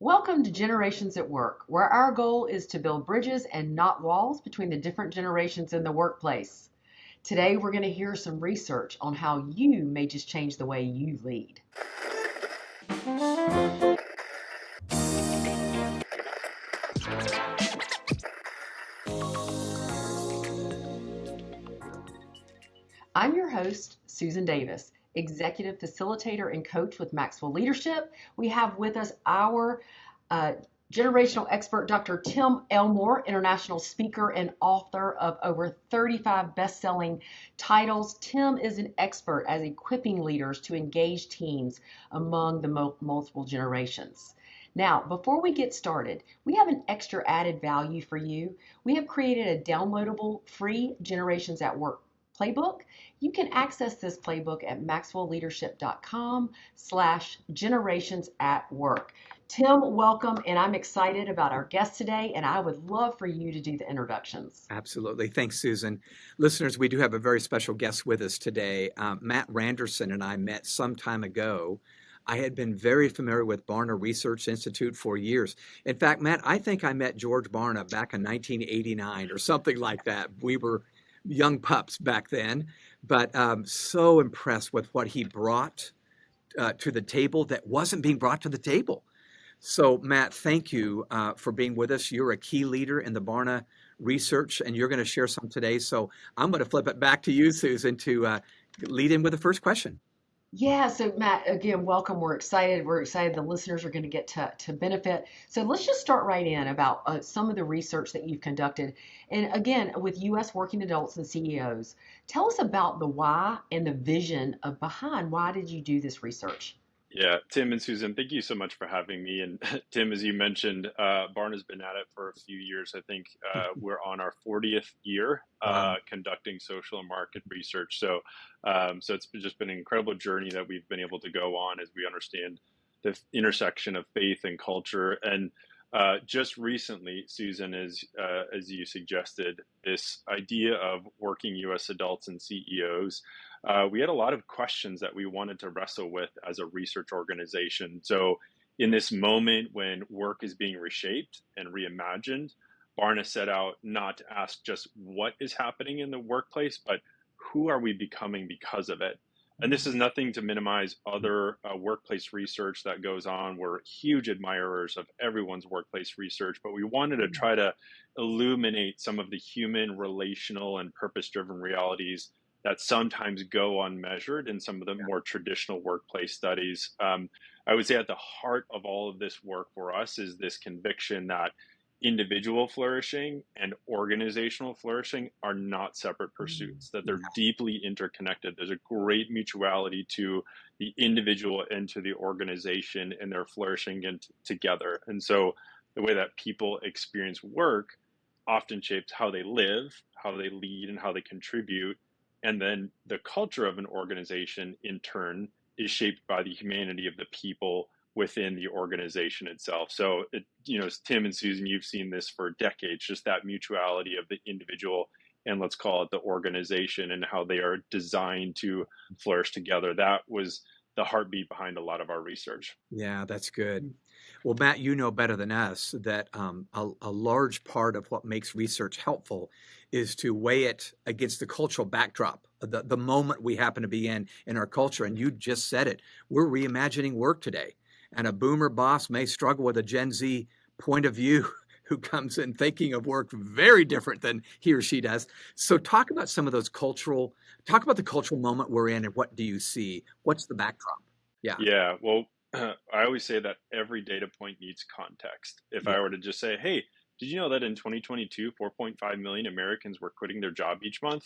Welcome to Generations at Work, where our goal is to build bridges and not walls between the different generations in the workplace. Today, we're going to hear some research on how you may just change the way you lead. I'm your host, Susan Davis, Executive Facilitator and Coach with Maxwell Leadership. We have with us our uh, generational expert, Dr. Tim Elmore, international speaker and author of over 35 best-selling titles. Tim is an expert as equipping leaders to engage teams among the multiple generations. Now, before we get started, we have an extra added value for you. We have created a downloadable free Generations at Work playbook. You can access this playbook at maxwellleadership.com/generations at work. Tim, welcome, and I'm excited about our guest today, and I would love for you to do the introductions. Absolutely. Thanks, Susan. Listeners, we do have a very special guest with us today. Matt Randerson and I met some time ago. I had been very familiar with Barna Research Institute for years. In fact, Matt, I think I met George Barna back in 1989 or something like that. We were young pups back then, but so impressed with what he brought to the table that wasn't being brought to the table. So, Matt, thank you for being with us. You're a key leader in the Barna research, and you're going to share some today. So I'm going to flip it back to you, Susan, to lead in with the first question. Yeah, so Matt, again, welcome. We're excited. We're excited the listeners are going to get to benefit. So let's just start right in about some of the research that you've conducted. And again, with U.S. working adults and CEOs, tell us about the why and the vision of behind why did you do this research? Yeah, Tim and Susan, thank you so much for having me. And Tim, as you mentioned, Barna's been at it for a few years. I think we're on our 40th year Wow. conducting social and market research. So it's just been an incredible journey that we've been able to go on as we understand the intersection of faith and culture. And just recently, Susan, as you suggested, this idea of working U.S. adults and CEOs, we had a lot of questions that we wanted to wrestle with as a research organization. So, in this moment when work is being reshaped and reimagined, Barna set out not to ask just what is happening in the workplace, but who are we becoming because of it? And this is nothing to minimize other workplace research that goes on. We're huge admirers of everyone's workplace research, but we wanted to try to illuminate some of the human, relational, and purpose driven realities that sometimes go unmeasured in some of the more traditional workplace studies. I would say at the heart of all of this work for us is this conviction that individual flourishing and organizational flourishing are not separate pursuits, that they're deeply interconnected. There's a great mutuality to the individual and to the organization and their flourishing together. And so the way that people experience work often shapes how they live, how they lead, and how they contribute. And then the culture of an organization, in turn, is shaped by the humanity of the people within the organization itself. So, Tim and Susan, you've seen this for decades, just that mutuality of the individual and let's call it the organization and how they are designed to flourish together. That was the heartbeat behind a lot of our research. Yeah, that's good. Well, Matt, you know better than us that a large part of what makes research helpful is to weigh it against the cultural backdrop, the moment we happen to be in our culture. And you just said it. We're reimagining work today. And a boomer boss may struggle with a Gen Z point of view who comes in thinking of work very different than he or she does. So talk about talk about the cultural moment we're in and what do you see? What's the backdrop? Yeah. Yeah, well, I always say that every data point needs context. If Yeah. I were to just say, hey, did you know that in 2022, 4.5 million Americans were quitting their job each month?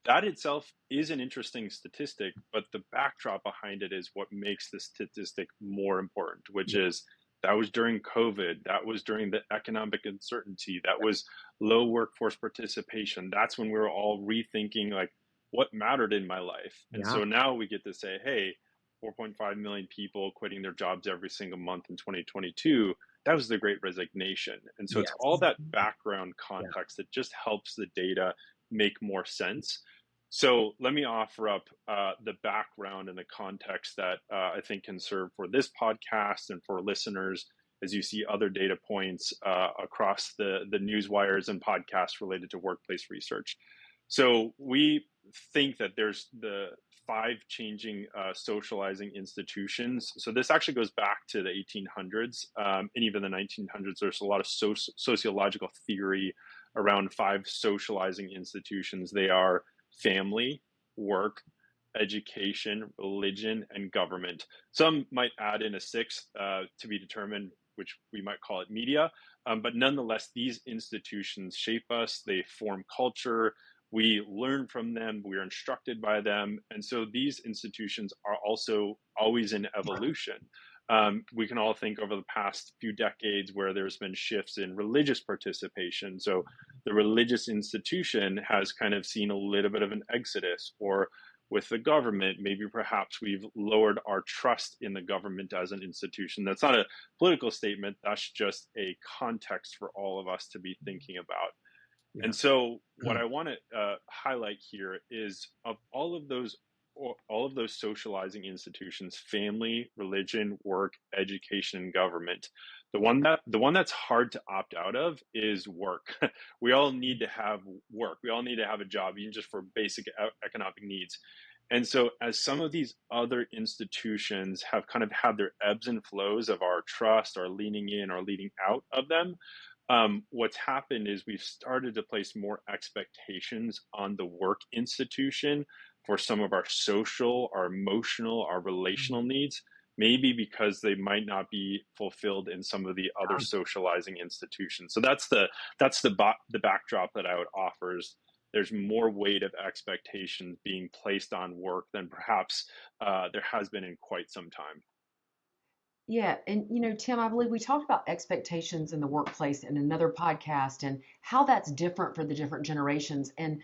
That itself is an interesting statistic, but the backdrop behind it is what makes the statistic more important, which Yeah. is that was during COVID, that was during the economic uncertainty, that was low workforce participation. That's when we were all rethinking like what mattered in my life. And Yeah. so now we get to say, hey, 4.5 million people quitting their jobs every single month in 2022, that was the great resignation. And so it's all Yes. that background Yeah. context that just helps the data make more sense. So let me offer up the background and the context that I think can serve for this podcast and for listeners. as you see other data points across the news wires and podcasts related to workplace research. So we think that there's the 5 changing socializing institutions. So this actually goes back to the 1800s and even the 1900s. There's a lot of sociological theory around 5 socializing institutions. They are family, work, education, religion, and government. Some might add in a 6th to be determined, which we might call it media. But nonetheless, these institutions shape us, they form culture, we learn from them, we're instructed by them. And so these institutions are also always in evolution. We can all think over the past few decades where there's been shifts in religious participation. So the religious institution has kind of seen a little bit of an exodus, or with the government, maybe perhaps we've lowered our trust in the government as an institution. That's not a political statement, that's just a context for all of us to be thinking about. Yeah. And so what I want to highlight here is of all of those socializing institutions, family, religion, work, education, and government, the one that's hard to opt out of is work. We all need to have work. We all need to have a job, even just for basic economic needs. And so as some of these other institutions have kind of had their ebbs and flows of our trust, our leaning in, or leaning out of them, what's happened is we've started to place more expectations on the work institution for some of our social, our emotional, our relational needs, maybe because they might not be fulfilled in some of the other socializing institutions. So that's the backdrop that I would offer is there's more weight of expectations being placed on work than perhaps there has been in quite some time. Yeah, and Tim, I believe we talked about expectations in the workplace in another podcast and how that's different for the different generations. And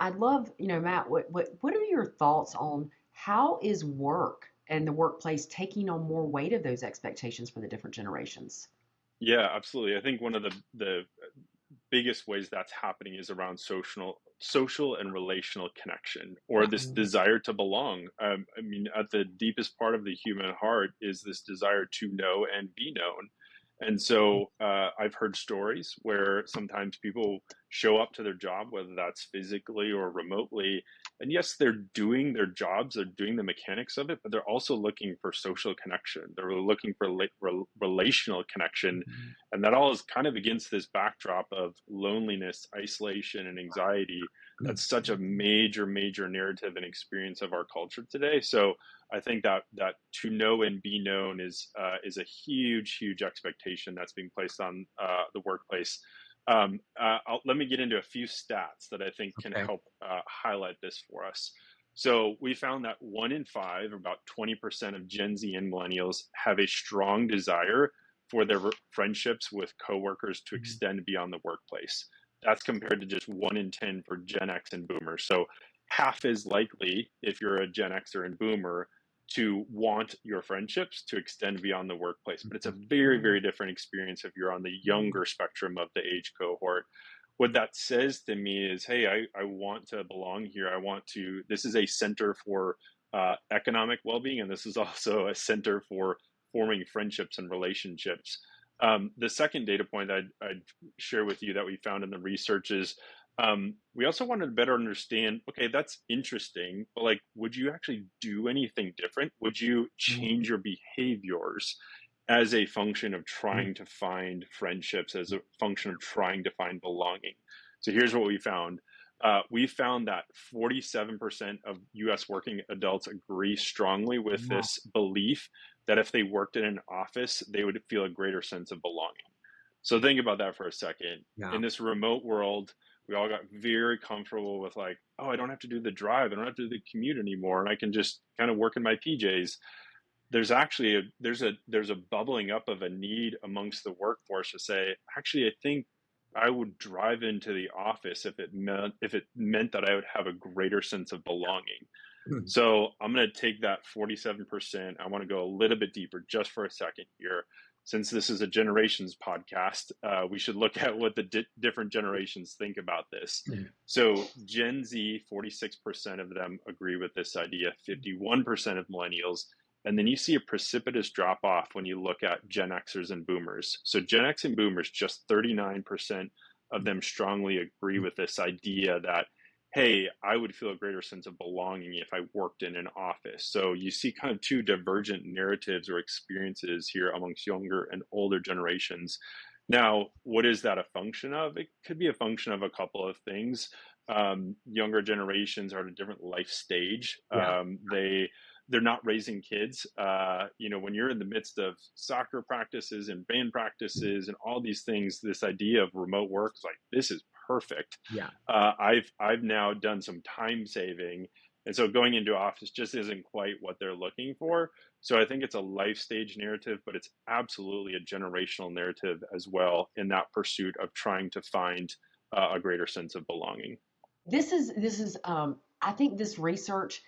I'd love, Matt, what are your thoughts on how is work and the workplace taking on more weight of those expectations for the different generations? Yeah, absolutely. I think one of the biggest ways that's happening is around social and relational connection, or this desire to belong. I mean, at the deepest part of the human heart is this desire to know and be known. And so I've heard stories where sometimes people show up to their job, whether that's physically or remotely, and yes, they're doing their jobs, they're doing the mechanics of it, but they're also looking for social connection. They're looking for relational connection. And that all is kind of against this backdrop of loneliness, isolation, and anxiety. That's such a major narrative and experience of our culture today. So I think that to know and be known is a huge expectation that's being placed on the workplace. Let me get into a few stats that I think can help highlight this for us. So we found that 1 in 5, about 20% of Gen Z and millennials, have a strong desire for their friendships with coworkers to extend beyond the workplace. That's compared to just 1 in 10 for Gen X and Boomers. So half as likely, if you're a Gen Xer and Boomer, to want your friendships to extend beyond the workplace. But it's a very different experience if you're on the younger spectrum of the age cohort. What that says to me is, hey, I want to belong here. This is a center for economic well-being, and this is also a center for forming friendships and relationships. The second data point I'd share with you that we found in the research is we also wanted to better understand, okay, that's interesting, but like, would you actually do anything different? Would you change your behaviors as a function of trying to find friendships, as a function of trying to find belonging? So here's what we found. We found that 47% of US working adults agree strongly with this belief that if they worked in an office, they would feel a greater sense of belonging. So think about that for a second. Yeah. In this remote world, we all got very comfortable with like, oh, I don't have to do the drive. I don't have to do the commute anymore. And I can just kind of work in my PJs. There's actually there's a bubbling up of a need amongst the workforce to say, actually, I think I would drive into the office if it meant that I would have a greater sense of belonging. Mm-hmm. So I'm going to take that 47%. I want to go a little bit deeper just for a second here. Since this is a generations podcast, we should look at what the different generations think about this. Mm-hmm. So Gen Z, 46% of them agree with this idea. 51% of millennials And then you see a precipitous drop off when you look at Gen Xers and Boomers. So Gen X and Boomers, just 39% of them strongly agree with this idea that, hey, I would feel a greater sense of belonging if I worked in an office. So you see kind of two divergent narratives or experiences here amongst younger and older generations. Now, what is that a function of? It could be a function of a couple of things. Younger generations are at a different life stage. Yeah. They're not raising kids. When you're in the midst of soccer practices and band practices and all these things, this idea of remote work is like, this is perfect. Yeah. I've now done some time saving, and so going into office just isn't quite what they're looking for. So I think it's a life stage narrative, but it's absolutely a generational narrative as well in that pursuit of trying to find a greater sense of belonging. I think this research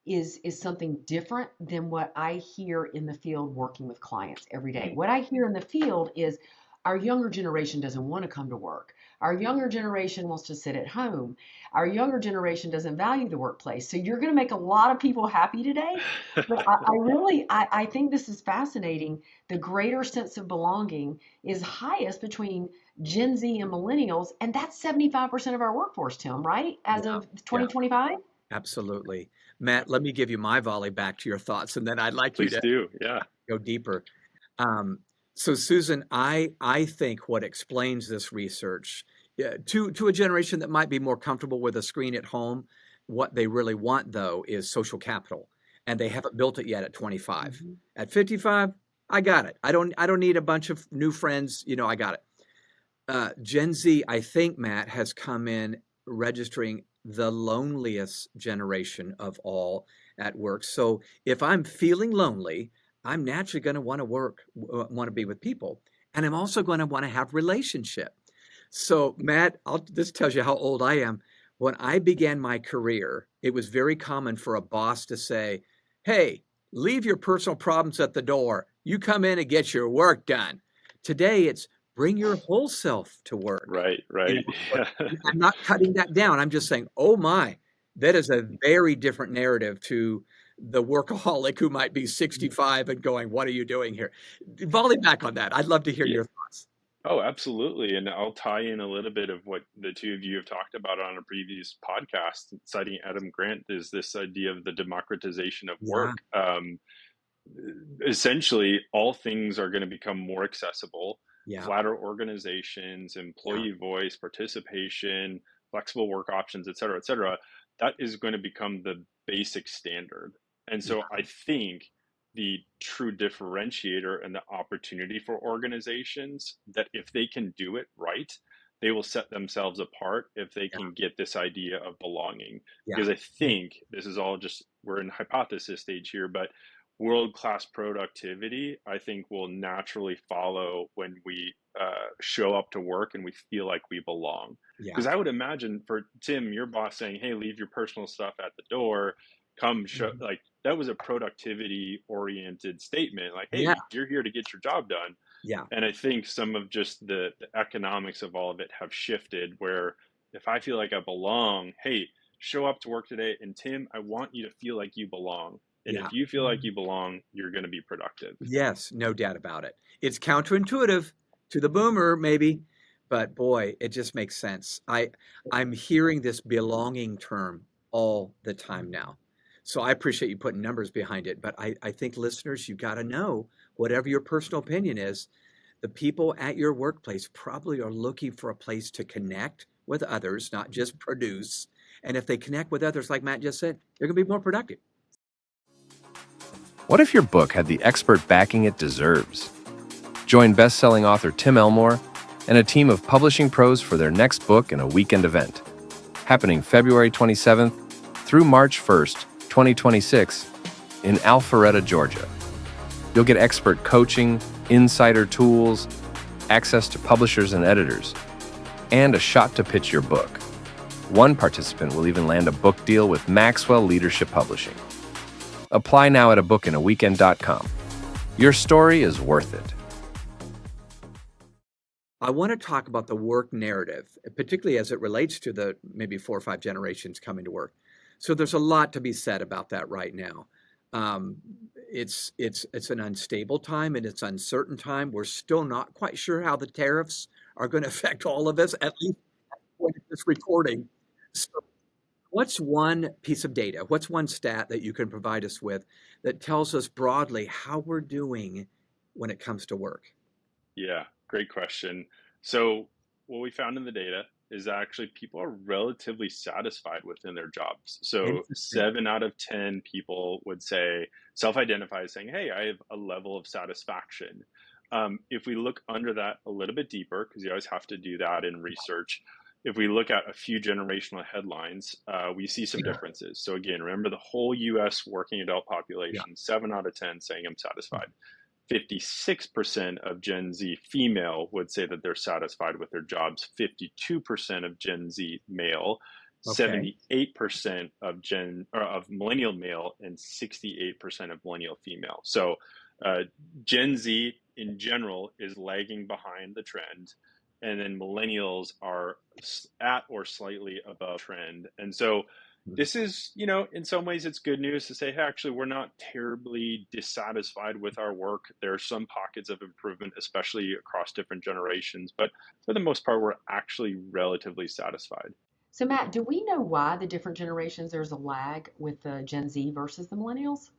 is something different than what I hear in the field working with clients every day. What I hear in the field is our younger generation doesn't want to come to work. Our younger generation wants to sit at home. Our younger generation doesn't value the workplace. So you're going to make a lot of people happy today. But I think this is fascinating. The greater sense of belonging is highest between Gen Z and millennials, and that's 75% of our workforce, Tim, right? As Yeah. of Yeah. 2025? Absolutely. Matt, let me give you my volley back to your thoughts, and then I'd like you Please to do. Yeah. go deeper. So Susan, I think what explains this research to a generation that might be more comfortable with a screen at home, what they really want though is social capital, and they haven't built it yet at 25. Mm-hmm. At 55, I got it. I don't need a bunch of new friends. I got it. Gen Z, I think, Matt, has come in registering the loneliest generation of all at work. So if I'm feeling lonely, I'm naturally going to want to be with people. And I'm also going to want to have relationship. So Matt, this tells you how old I am. When I began my career, it was very common for a boss to say, hey, leave your personal problems at the door. You come in and get your work done. Today, it's bring your whole self to work. Right. Yeah. I'm not cutting that down. I'm just saying, oh my, that is a very different narrative to the workaholic who might be 65 and going, what are you doing here? Volley back on that. I'd love to hear Yeah. your thoughts. Oh, absolutely. And I'll tie in a little bit of what the two of you have talked about on a previous podcast, citing Adam Grant, is this idea of the democratization of Yeah. work. Essentially, all things are going to become more accessible, Yeah. flatter organizations, employee voice, participation, flexible work options, et cetera, et cetera. That is going to become the basic standard. And so I think the true differentiator and the opportunity for organizations that if they can do it right, they will set themselves apart if they can get this idea of belonging. Yeah. Because I think this is all just, we're in hypothesis stage here, but world-class productivity, I think, will naturally follow when we show up to work and we feel like we belong. Yeah. Because I would imagine for Tim, your boss saying, hey, leave your personal stuff at the door, come show, like that was a productivity oriented statement. Like, hey, you're here to get your job done. Yeah. And I think some of just the economics of all of it have shifted where if I feel like I belong, hey, show up to work today. And Tim, I want you to feel like you belong. And if you feel like you belong, you're going to be productive. Yes, no doubt about it. It's counterintuitive to the boomer, maybe, but boy, it just makes sense. I'm hearing this belonging term all the time now. So I appreciate you putting numbers behind it, but I think listeners, you got to know, whatever your personal opinion is, the people at your workplace probably are looking for a place to connect with others, not just produce. And if they connect with others, like Matt just said, they're going to be more productive. What if your book had the expert backing it deserves? Join best-selling author Tim Elmore and a team of publishing pros for their next book in a weekend event, happening February 27th through March 1st, 2026, in Alpharetta, Georgia. You'll get expert coaching, insider tools, access to publishers and editors, and a shot to pitch your book. One participant will even land a book deal with Maxwell Leadership Publishing. Apply now at abookinAweekend.com. Your story is worth it. I want to talk about the work narrative, particularly as it relates to the maybe 4 or 5 generations coming to work. So there's a lot to be said about that right now. Um, it's an unstable time and it's uncertain time. We're still not quite sure how the tariffs are going to affect all of us, at least when it's recording. So what's one piece of data? What's one stat that you can provide us with that tells us broadly how we're doing when it comes to work? Yeah, great question. So, what we found in the data is actually people are relatively satisfied within their jobs. So, Interesting. 7 out of 10 people would say, self identify as saying, hey, I have a level of satisfaction. If we look under that a little bit deeper, because you always have to do that in research, if we look at a few generational headlines, we see some Yeah. differences. So, again, remember the whole US working adult Yeah. population, 7 out of 10 saying I'm satisfied. 56% of Gen Z female would say that they're satisfied with their jobs. 52% of Gen Z male, Okay. 78% of millennial male, and 68% of millennial female. So Gen Z in general is lagging behind the trend, and then millennials are at or slightly above trend. And so this is, in some ways it's good news to say, hey, actually, we're not terribly dissatisfied with our work. There are some pockets of improvement, especially across different generations, but for the most part, we're actually relatively satisfied. So, Matt, do we know why the different generations there's a lag with the Gen Z versus the millennials?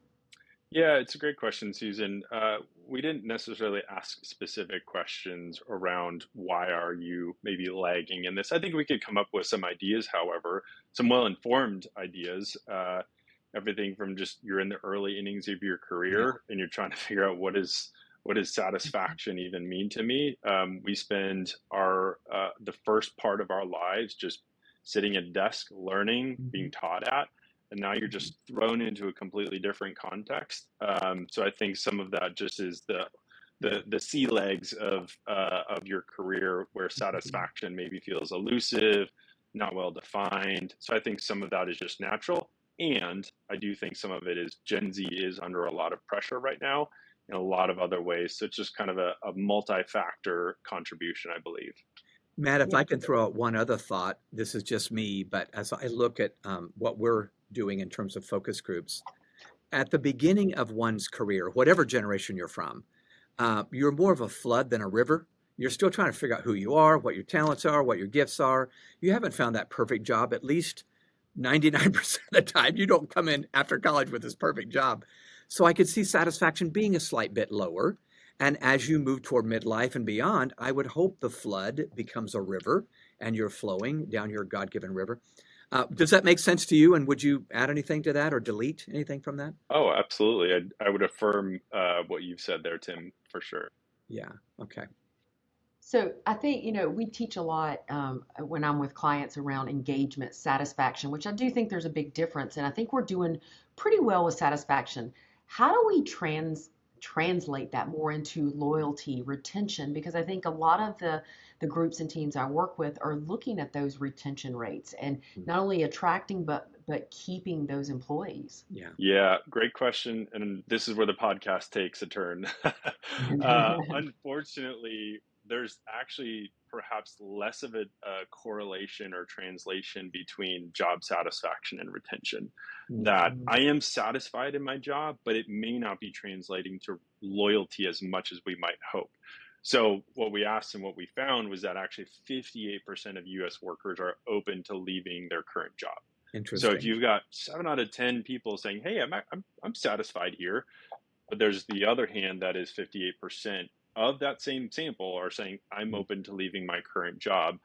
Yeah, it's a great question, Susan. We didn't necessarily ask specific questions around why are you maybe lagging in this. I think we could come up with some ideas, however, some well-informed ideas. Everything from just you're in the early innings of your Yeah. career and you're trying to figure out what does satisfaction even mean to me. We spend our the first part of our lives just sitting at a desk, learning, being Mhm. taught at, and now you're just thrown into a completely different context. So I think some of that just is the Yeah. the sea legs of your career where Mhm. satisfaction maybe feels elusive, not well defined. So I think some of that is just natural, and I do think some of it is Gen Z is under a lot of pressure right now in a lot of other ways. So it's just kind of a multi-factor contribution, I believe. Matt, if Yeah. I can throw out one other thought, this is just me, but as I look at what we're doing in terms of focus groups, at the beginning of one's career, whatever generation you're from, you're more of a flood than a river. You're still trying to figure out who you are, what your talents are, what your gifts are. You haven't found that perfect job, at least 99% of the time. You don't come in after college with this perfect job. So I could see satisfaction being a slight bit lower. And as you move toward midlife and beyond, I would hope the flood becomes a river and you're flowing down your God given river. Does that make sense to you? And would you add anything to that or delete anything from that? Oh, absolutely. I would affirm what you've said there, Tim, for sure. Yeah. Okay. So I think, we teach a lot when I'm with clients around engagement, satisfaction, which I do think there's a big difference. And I think we're doing pretty well with satisfaction. How do we translate that more into loyalty, retention? Because I think a lot of the groups and teams I work with are looking at those retention rates and not only attracting but keeping those employees. Yeah. Yeah, great question. And this is where the podcast takes a turn. Unfortunately, there's actually perhaps less of a correlation or translation between job satisfaction and retention. That Mhm. I am satisfied in my job, but it may not be translating to loyalty as much as we might hope. So, what we asked and what we found was that actually 58% of US workers are open to leaving their current job. So if Interesting. you've got 7 out of 10 people saying, "Hey, I'm satisfied here," but there's the other hand that is 58% of that same sample are saying, "I'm open to leaving my current job."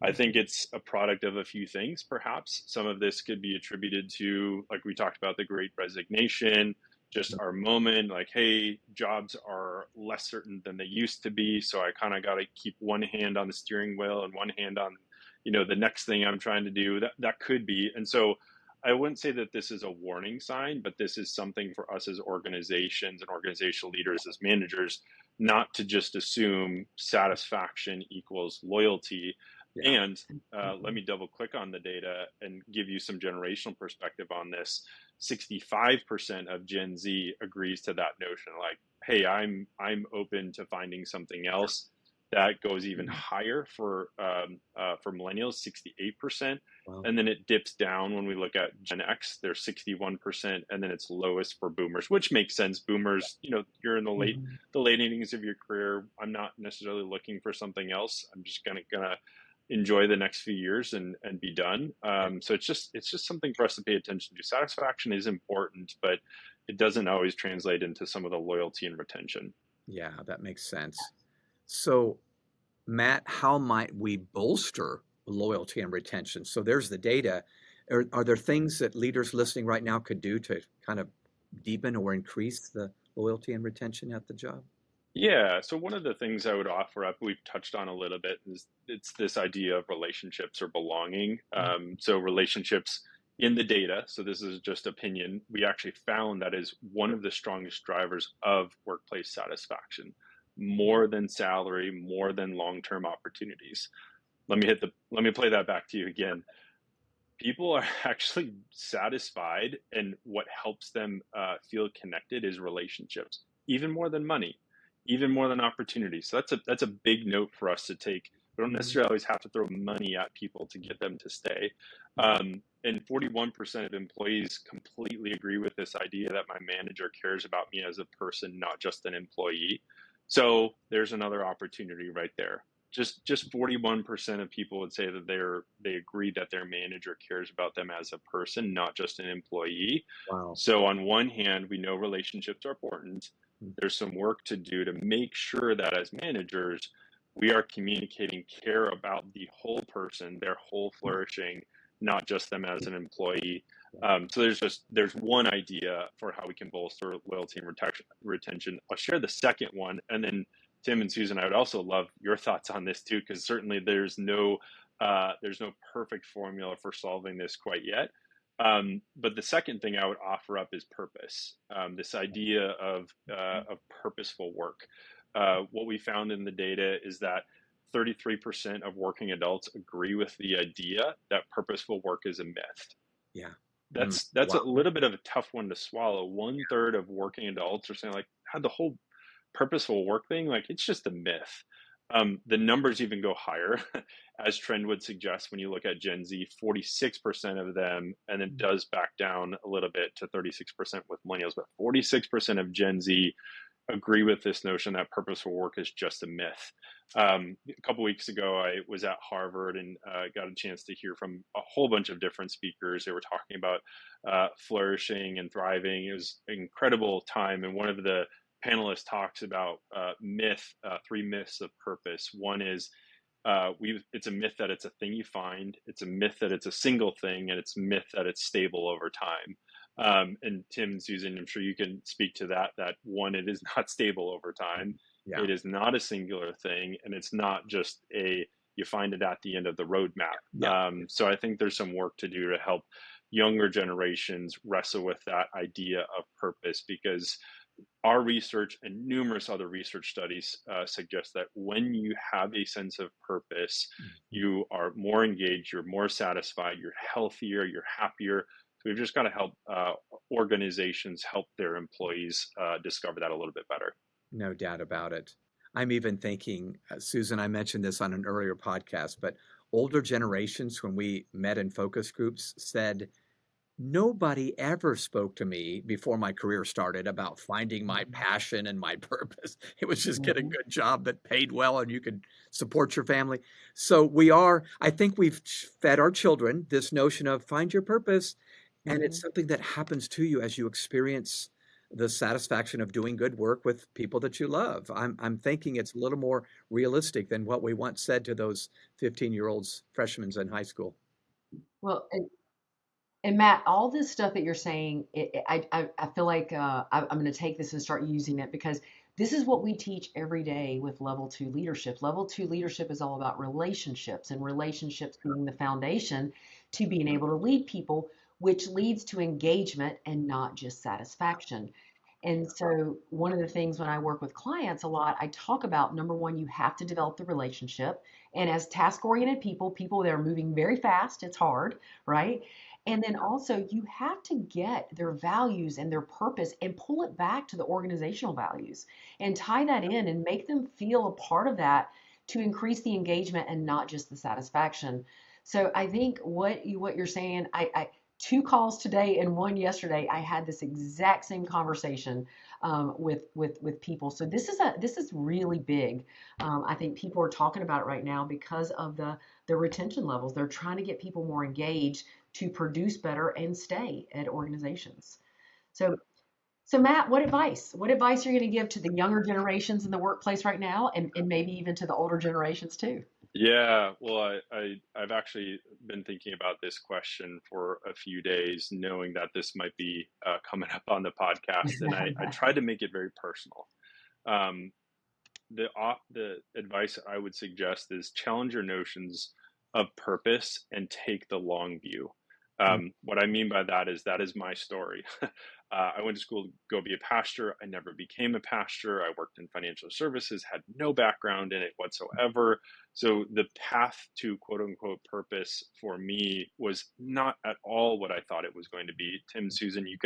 I think it's a product of a few things. Perhaps some of this could be attributed to, like we talked about, the Great Resignation, just our moment, like, hey, jobs are less certain than they used to be, so I kind of got to keep one hand on the steering wheel and one hand on the next thing I'm trying to do. That could be. And so I wouldn't say that this is a warning sign, but this is something for us as organizations and organizational leaders, as managers, not to just assume satisfaction equals loyalty. Yeah. And let me double click on the data and give you some generational perspective on this. 65% of Gen Z agrees to that notion, like, hey, I'm open to finding something else. That goes even higher for millennials, 68%. Wow. And then it dips down when we look at Gen X, they're 61%, and then it's lowest for boomers, which makes sense. Boomers, you're in Mhm. the late innings of your career. I'm not necessarily looking for something else. I'm just gonna enjoy the next few years and be done. So it's just something for us to pay attention to. Satisfaction is important, but it doesn't always translate into some of the loyalty and retention. Yeah, that makes sense. So, Matt, how might we bolster loyalty and retention? So there's the data. Are there things that leaders listening right now could do to kind of deepen or increase the loyalty and retention at the job? Yeah. So one of the things I would offer up, we've touched on a little bit, is it's this idea of relationships or belonging. So relationships in the data. So this is just opinion. We actually found that is one of the strongest drivers of workplace satisfaction, more than salary, more than long-term opportunities. Let me play that back to you again. People are actually satisfied, and what helps them feel connected is relationships, even more than money, even more than opportunity. So that's a big note for us to take. We don't Mhm. necessarily always have to throw money at people to get them to stay. And 41% of employees completely agree with this idea that my manager cares about me as a person, not just an employee. So there's another opportunity right there. Just 41% of people would say that they agree that their manager cares about them as a person, not just an employee. Wow. So on one hand, we know relationships are important. There's some work to do to make sure that as managers, we are communicating care about the whole person, their whole flourishing, not just them as an employee. So there's one idea for how we can bolster loyalty and retention. I'll share the second one, and then Tim and Susan, I would also love your thoughts on this too, because certainly there's no perfect formula for solving this quite yet. But the second thing I would offer up is purpose. This idea of purposeful work. What we found in the data is that 33% of working adults agree with the idea that purposeful work is a myth. Yeah. That's a Wow. little bit of a tough one to swallow. One third of working adults are saying like, how the whole purposeful work thing, like it's just a myth. The numbers even go higher, as trend would suggest. When you look at Gen Z, 46% of them, and it does back down a little bit to 36% with millennials, but 46% of Gen Z agree with this notion that purposeful work is just a myth. A couple weeks ago, I was at Harvard and got a chance to hear from a whole bunch of different speakers. They were talking about flourishing and thriving. It was an incredible time, and one of the panelist talks about three myths of purpose. One is it's a myth that it's a thing you find. It's a myth that it's a single thing, and it's a myth that it's stable over time. And Tim and Susan, I'm sure you can speak to that. That one, it is not stable over time. Yeah. It is not a singular thing, and it's not just you find it at the end of the roadmap. Yeah. So I think there's some work to do to help younger generations wrestle with that idea of purpose, because our research and numerous other research studies suggest that when you have a sense of purpose, you are more engaged, you're more satisfied, you're healthier, you're happier. So we've just got to help organizations help their employees discover that a little bit better. No doubt about it. I'm even thinking, Susan, I mentioned this on an earlier podcast, but older generations, when we met in focus groups, said, nobody ever spoke to me before my career started about finding my passion and my purpose. It was just get a Mhm. good job that paid well and you could support your family. So I think we've fed our children this notion of find your purpose. And it's Mhm. something that happens to you as you experience the satisfaction of doing good work with people that you love. I'm thinking it's a little more realistic than what we once said to those 15-year-olds, freshmen in high school. Well, and Matt, all this stuff that you're saying, I feel like I'm going to take this and start using it, because this is what we teach every day with level two leadership. Level two leadership is all about relationships, and relationships being the foundation to being able to lead people, which leads to engagement and not just satisfaction. And so, one of the things when I work with clients a lot, I talk about number one, you have to develop the relationship. And as task oriented people that are moving very fast, it's hard, right? And then also, you have to get their values and their purpose and pull it back to the organizational values and tie that in and make them feel a part of that, to increase the engagement and not just the satisfaction. So I think what you're saying, I 2 calls today and 1 yesterday, I had this exact same conversation with people. So this is really big. I think people are talking about it right now because of the retention levels. They're trying to get people more engaged to produce better and stay at organizations. So so Matt, what advice? What advice are you going to give to the younger generations in the workplace right now, and maybe even to the older generations too? Yeah, well, I've actually been thinking about this question for a few days, knowing that this might be coming up on the podcast, and I tried to make it very personal. Um, the advice I would suggest is challenge your notions of purpose and take the long view. What I mean by that is my story. I went to school to go be a pastor. I never became a pastor. I worked in financial services, had no background in it whatsoever. So the path to quote unquote purpose for me was not at all what I thought it was going to be. Tim, Susan, we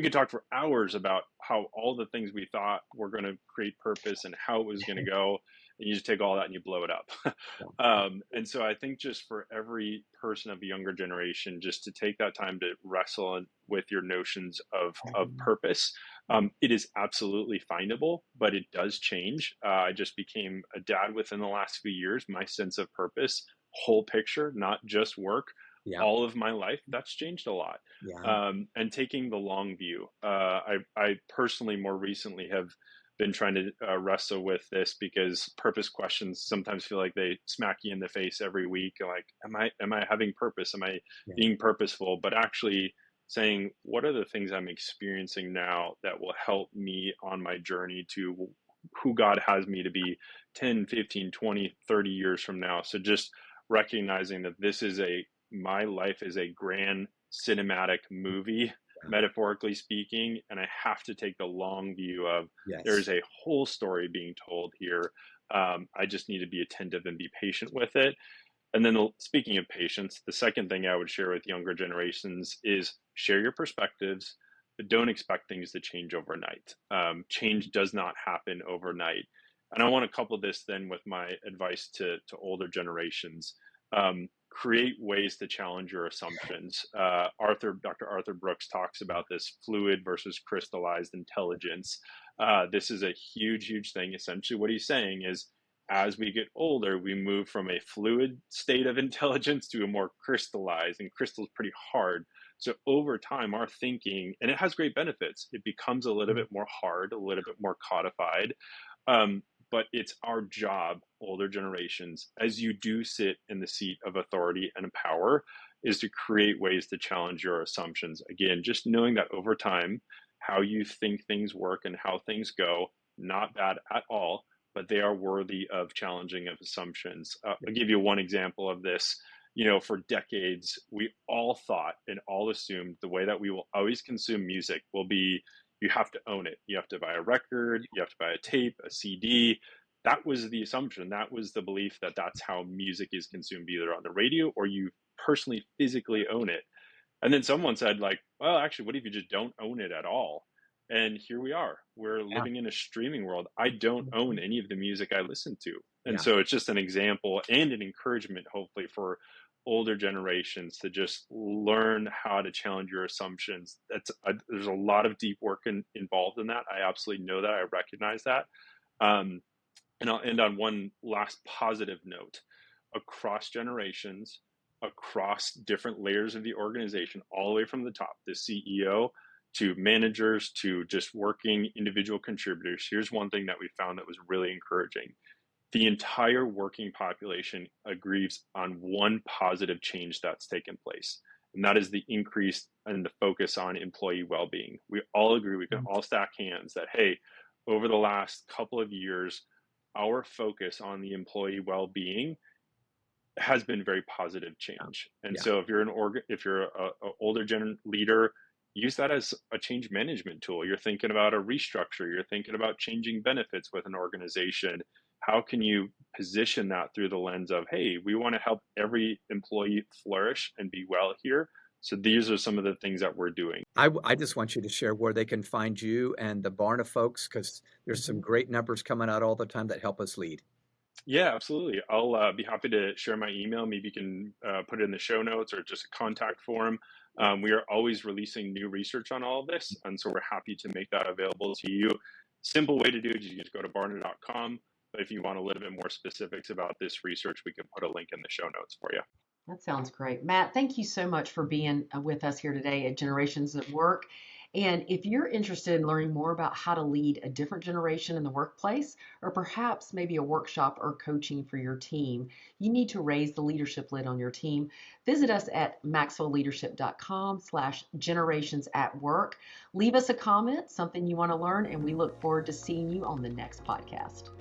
could talk for hours about how all the things we thought were going to create purpose and how it was going to go. And you just take all that and you blow it up. And so I think just for every person of the younger generation, just to take that time to wrestle with your notions of purpose. It is absolutely findable, but it does change. I just became a dad within the last few years. My sense of purpose, whole picture, not just work, all of my life, that's changed a lot. And taking the long view. I personally more recently have been trying to wrestle with this because purpose questions sometimes feel like they smack you in the face every week. Like, am I having purpose? Am I being purposeful? But actually saying, what are the things I'm experiencing now that will help me on my journey to who God has me to be 10, 15, 20, 30 years from now. So just recognizing that my life is a grand cinematic movie, metaphorically speaking, and I have to take the long view of there's a whole story being told here. I just need to be attentive and be patient with it. And then speaking of patience, the second thing I would share with younger generations is share your perspectives, but don't expect things to change overnight. Change does not happen overnight. And I want to couple this then with my advice to older generations. Create ways to challenge your assumptions. Dr. Arthur Brooks talks about this fluid versus crystallized intelligence. This is a huge, huge thing. Essentially, what he's saying is, as we get older, we move from a fluid state of intelligence to a more crystallized, and crystal is pretty hard. So over time, our thinking, and it has great benefits, it becomes a little bit more hard, a little bit more codified. But it's our job, older generations, as you do sit in the seat of authority and power, is to create ways to challenge your assumptions. Again, just knowing that over time, how you think things work and how things go, not bad at all, but they are worthy of challenging of assumptions. I'll give you one example of this. For decades, we all thought and all assumed the way that we will always consume music will be, you have to own it. You have to buy a record, you have to buy a tape, a CD. That was the assumption. That was the belief that that's how music is consumed, either on the radio or you personally physically own it. And then someone said, like, well, actually, what if you just don't own it at all? And here we are. We're living in a streaming world. I don't own any of the music I listen to. And so it's just an example and an encouragement, hopefully, for older generations to just learn how to challenge your assumptions. There's a lot of deep work involved in that. I absolutely know that. I recognize that. And I'll end on one last positive note. Across generations, across different layers of the organization, all the way from the top, the CEO, to managers, to just working individual contributors, here's one thing that we found that was really encouraging. The entire working population agrees on one positive change that's taken place, and that is the increase and the focus on employee well-being. We all agree, we can all stack hands that, hey, over the last couple of years, our focus on the employee well-being has been very positive change. And so if you're an older gen leader, use that as a change management tool. You're thinking about a restructure, you're thinking about changing benefits with an organization. How can you position that through the lens of, hey, we want to help every employee flourish and be well here? So these are some of the things that we're doing. I just want you to share where they can find you and the Barna folks, because there's some great numbers coming out all the time that help us lead. Yeah, absolutely. I'll be happy to share my email. Maybe you can put it in the show notes or just a contact form. We are always releasing new research on all of this, and so we're happy to make that available to you. Simple way to do it is you just go to barna.com. But if you want a little bit more specifics about this research, we can put a link in the show notes for you. That sounds great. Matt, thank you so much for being with us here today at Generations at Work. And if you're interested in learning more about how to lead a different generation in the workplace, or perhaps maybe a workshop or coaching for your team, you need to raise the leadership lid on your team. Visit us at maxwellleadership.com/generations at work. Leave us a comment, something you want to learn, and we look forward to seeing you on the next podcast.